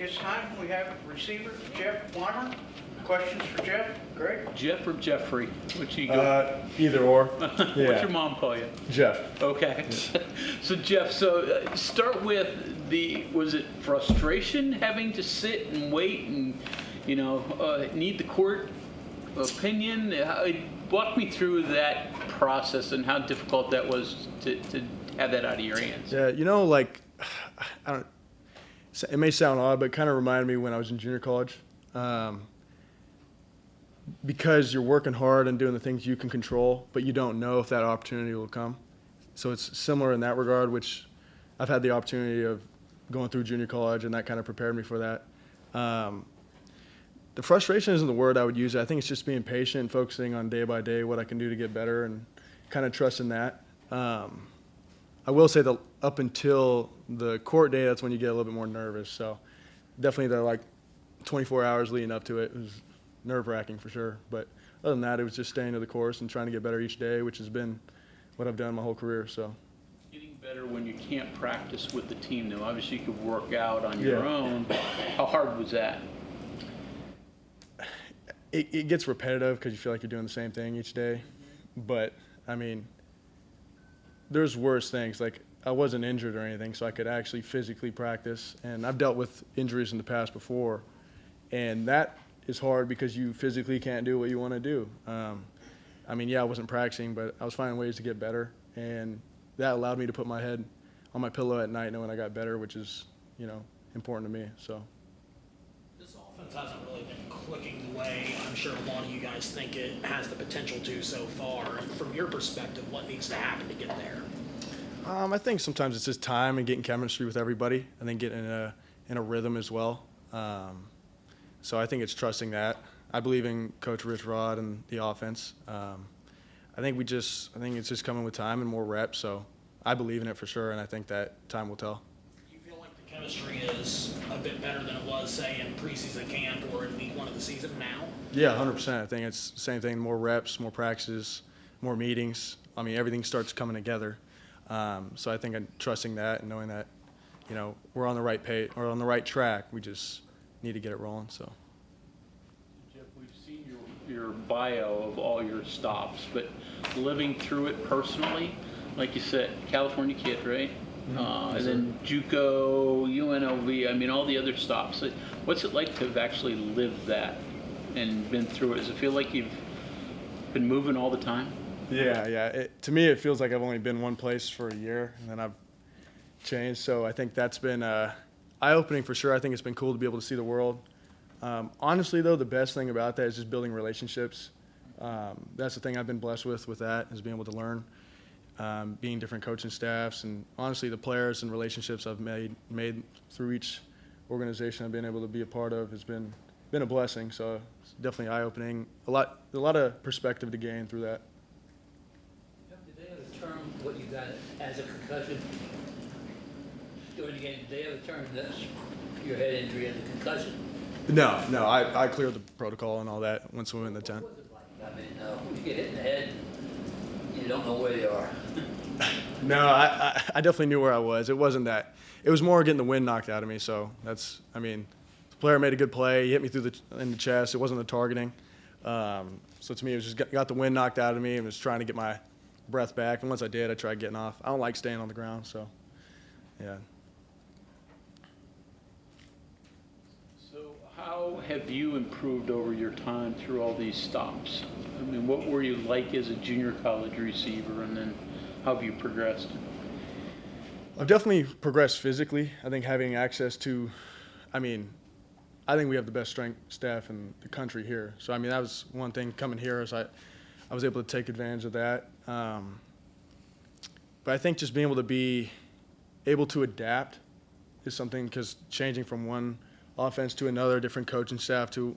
this time we have receiver Jeff Weimer. Questions for Jeff? Greg? Jeff or Jeffrey? Which you go? Either or. What's Yeah. your mom call you? Jeff. Okay. Yeah. So Jeff, start with was it frustration having to sit and wait and, need the court opinion? Walk me through that process and how difficult that was to have that out of your hands. Yeah, I don't. It may sound odd, but it kind of reminded me when I was in junior college. Because you're working hard and doing the things you can control, but you don't know if that opportunity will come. So it's similar in that regard, which I've had the opportunity of going through junior college, and that kind of prepared me for that. The frustration isn't the word I would use. I think it's just being patient, focusing on day by day what I can do to get better, and kind of trusting that. I will say that up until the court day, that's when you get a little bit more nervous. So definitely the 24 hours leading up to it was nerve-wracking for sure. But other than that, it was just staying to the course and trying to get better each day, which has been what I've done my whole career. So Getting better when you can't practice with the team, though. Obviously, you could work out on your own. How hard was that? it gets repetitive because you feel like you're doing the same thing each day. But, I mean, there's worse things. Like, I wasn't injured or anything, so I could actually physically practice. And I've dealt with injuries in the past before, and that is hard because you physically can't do what you want to do. I wasn't practicing, but I was finding ways to get better, and that allowed me to put my head on my pillow at night knowing I got better, which is, important to me. So This offense hasn't really been clicking the way I'm sure a lot of you guys think it has the potential to so far. And from your perspective, what needs to happen to get there? I think sometimes it's just time and getting chemistry with everybody, and then getting in a rhythm as well. So I think it's trusting that. I believe in Coach Rich Rod and the offense. I think it's just coming with time and more reps. So I believe in it for sure, and I think that time will tell. Do you feel like the chemistry is a bit better than it was, say, in preseason camp or in week 1 of the season now? Yeah, 100%. I think it's the same thing. More reps, more practices, more meetings. I mean, everything starts coming together. So I think I'm trusting that and knowing that, we're on the right pace or on the right track. We just need to get it rolling. So. Jeff, we've seen your bio of all your stops, but living through it personally, like you said, California kid, right? Mm-hmm. And then JUCO, UNLV, I mean, all the other stops. What's it like to have actually lived that and been through it? Does it feel like you've been moving all the time? Yeah. To me, it feels like I've only been one place for a year, and then I've changed. So I think that's been eye-opening for sure. I think it's been cool to be able to see the world. Honestly, though, the best thing about that is just building relationships. That's the thing I've been blessed with that, is being able to learn, being different coaching staffs, and honestly, the players and relationships I've made through each organization I've been able to be a part of has been a blessing. So it's definitely eye-opening. A lot of perspective to gain through that. Did they have a term what you got as a concussion during the game? Did they have a term that's your head injury as a concussion? No, I cleared the protocol and all that once we went in the tent. What was it like? I mean, when you get hit in the head, you don't know where you are. No, I definitely knew where I was. It wasn't that. It was more getting the wind knocked out of me. So the player made a good play. He hit me in the chest. It wasn't the targeting. So to me, it was just got the wind knocked out of me and was trying to get my breath back. And once I did, I tried getting off. I don't like staying on the ground. So, yeah. How have you improved over your time through all these stops? I mean, what were you like as a junior college receiver, and then how have you progressed? I've definitely progressed physically. I think having access to, I think we have the best strength staff in the country here. So, that was one thing coming here, is I was able to take advantage of that. But I think just being able to adapt is something, because changing from one offense to another, different coaching staff to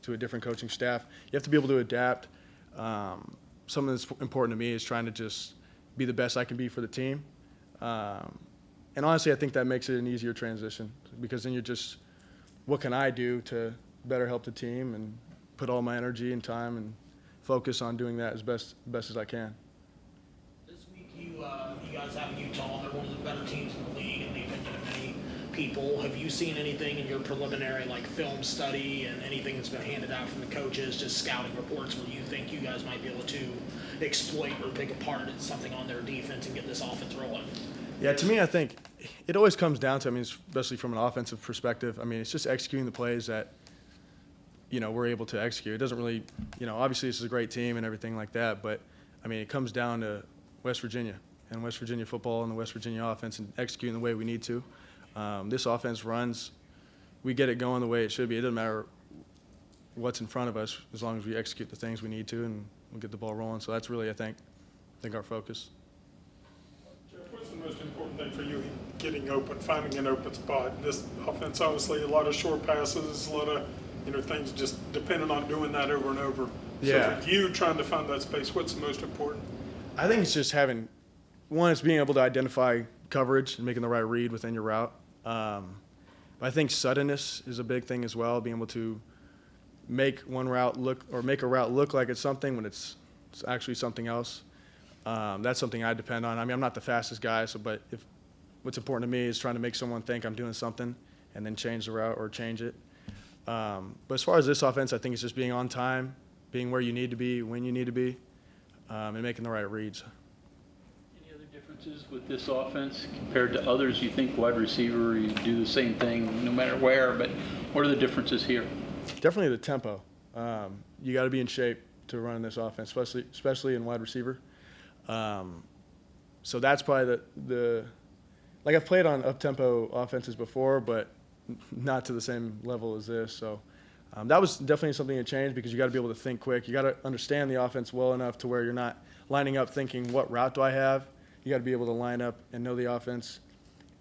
a different coaching staff, you have to be able to adapt. Something that's important to me is trying to just be the best I can be for the team. And honestly, I think that makes it an easier transition, because then you're just, what can I do to better help the team, and put all my energy and time and focus on doing that as best as I can. This week you guys have Utah. They're one of the better teams in the league in the opinion of many people. Have you seen anything in your preliminary like film study and anything that's been handed out from the coaches, just scouting reports, where you think you guys might be able to exploit or pick apart something on their defense and get this offense rolling? Yeah, to me, I think it always comes down to, I mean, especially from an offensive perspective, I mean, it's just executing the plays that, we're able to execute. It doesn't really, obviously this is a great team and everything like that, but, I mean, it comes down to West Virginia and West Virginia football and the West Virginia offense and executing the way we need to. This offense runs, we get it going the way it should be. It doesn't matter what's in front of us as long as we execute the things we need to and we get the ball rolling. So that's really, I think our focus. Jeff, what's the most important thing for you getting open, finding an open spot? This offense, obviously, a lot of short passes, a lot of things just depending on doing that over and over. Yeah. So for you trying to find that space, what's the most important? I think it's just having, one, it's being able to identify coverage and making the right read within your route. But I think suddenness is a big thing as well, being able to make one route look, or make a route look like it's something when it's actually something else. That's something I depend on. I mean, I'm not the fastest guy, but what's important to me is trying to make someone think I'm doing something and then change the route or change it. But as far as this offense, I think it's just being on time, being where you need to be, when you need to be, and making the right reads. Any other differences with this offense compared to others? You think wide receiver, you do the same thing no matter where, but what are the differences here? Definitely the tempo. You got to be in shape to run this offense, especially in wide receiver. So that's probably the like I've played on up-tempo offenses before, but not to the same level as this. So that was definitely something to change because you got to be able to think quick. You got to understand the offense well enough to where you're not lining up thinking, what route do I have? You got to be able to line up and know the offense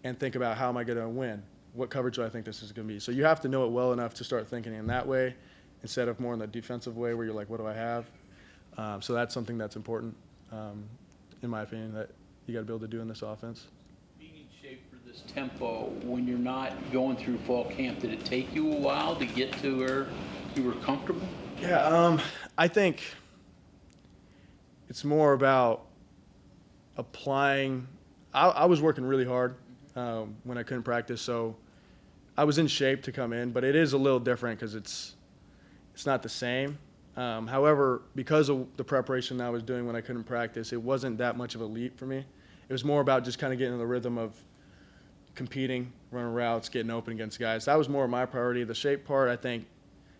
and think about how am I going to win? What coverage do I think this is going to be? So you have to know it well enough to start thinking in that way instead of more in the defensive way where you're like, what do I have? So that's something that's important, in my opinion, that you got to be able to do in this offense. Being in shape for this tempo, when you're not going through fall camp, did it take you a while to get to where you were comfortable? Yeah, I think it's more about applying. I was working really hard when I couldn't practice, so I was in shape to come in, but it is a little different because it's not the same. However, because of the preparation I was doing when I couldn't practice, it wasn't that much of a leap for me. It was more about just kind of getting in the rhythm of competing, running routes, getting open against guys. That was more of my priority. The shape part, I think,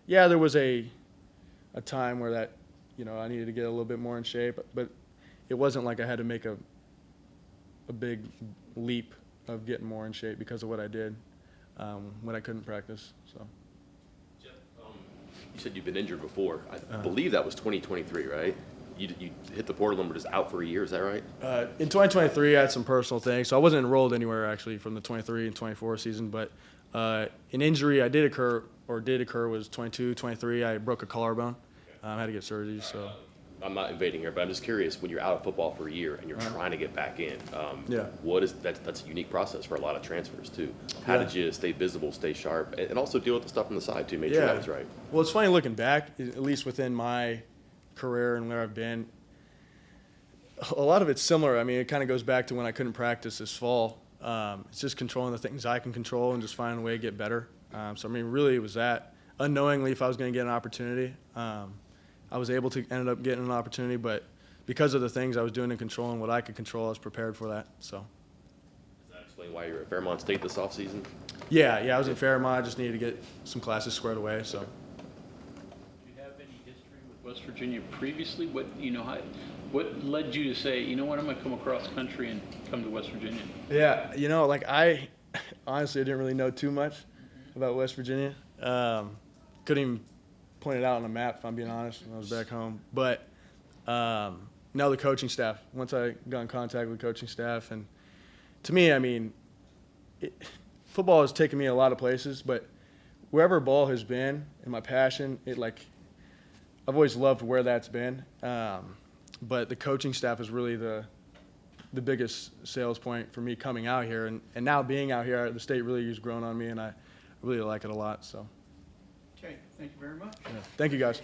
yeah, there was a time where that, I needed to get a little bit more in shape, but it wasn't like I had to make a big leap of getting more in shape because of what I did when I couldn't practice. So. You said you've been injured before. I believe that was 2023, right? You hit the portal and were just out for a year. Is that right? In 2023, I had some personal things, so I wasn't enrolled anywhere actually from the 23 and 24 season. But an injury did occur was 22, 23. I broke a collarbone. I had to get surgery. So I'm not invading here, but I'm just curious. When you're out of football for a year and you're trying to get back in, Yeah. That's a unique process for a lot of transfers too. How Yeah. did you stay visible, stay sharp, and also deal with the stuff on the side too? Make sure that was right. Well, it's funny looking back, at least within my career and where I've been. A lot of it's similar. I mean, it kind of goes back to when I couldn't practice this fall. It's just controlling the things I can control and just finding a way to get better. So, I mean, really it was that. Unknowingly, if I was going to get an opportunity, I was able to end up getting an opportunity, but because of the things I was doing and controlling what I could control, I was prepared for that. So. Does that explain why you're at Fairmont State this offseason? Yeah, I was in Fairmont. I just needed to get some classes squared away. So. Do you have any history with West Virginia previously? What led you to say, I'm going to come across country and come to West Virginia? Yeah, I honestly I didn't really know too much about West Virginia. Couldn't even point it out on a map, if I'm being honest, when I was back home. But now the coaching staff, once I got in contact with the coaching staff, and to me, I mean, football has taken me a lot of places, but wherever ball has been and my passion, I've always loved where that's been. But the coaching staff is really the biggest sales point for me coming out here. And now being out here, the state really has grown on me, and I really like it a lot. So, Okay, thank you very much. yeah. Thank you, guys.